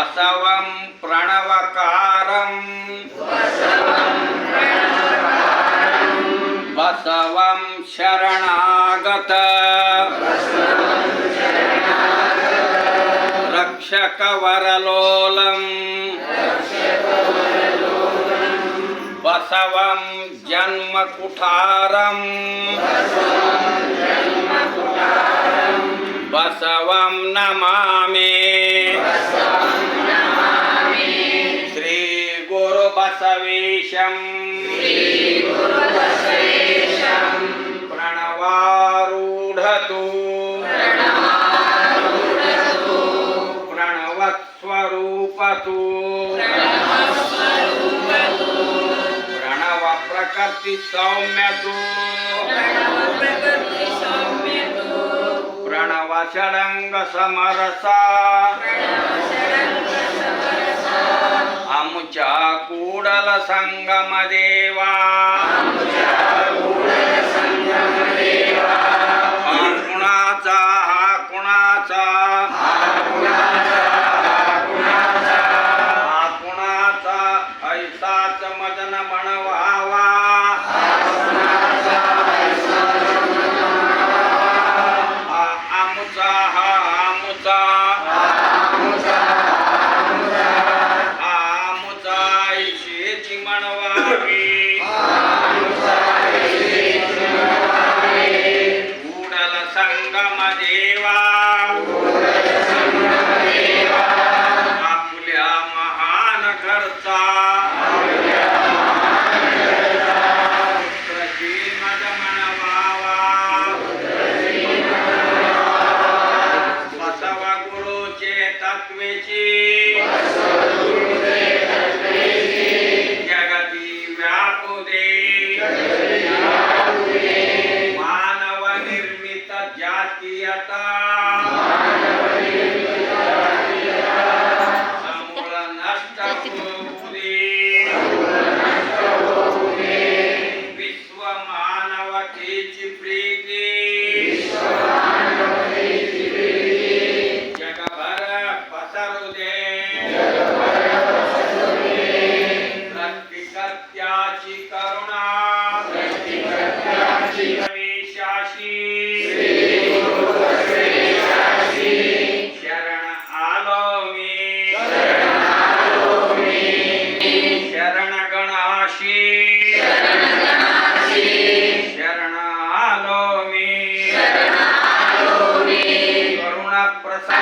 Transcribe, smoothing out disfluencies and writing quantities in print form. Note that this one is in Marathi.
बसवं प्रणवकारं बसवं शरणागत रक्षकवरलोलं बसवं जन्मकुठारं बसवं नमामि श्री गुरु बसवेशं प्रणवारूढतु प्रणवस्वरूपतु प्रणव प्रकृति सौम्यतु प्रणव षडंग समरसा आमच्या कूडल संगम देवा हा कुणाचा हा कुणाचा हा कुणाचा ऐसाच मदन म्हणवावा आपल्या महान घरचा श्रीमद मनवावा बसव गुरुचे तत्वेची जगती व्यापू दे मानव निर्मित जातीयता प्रसाद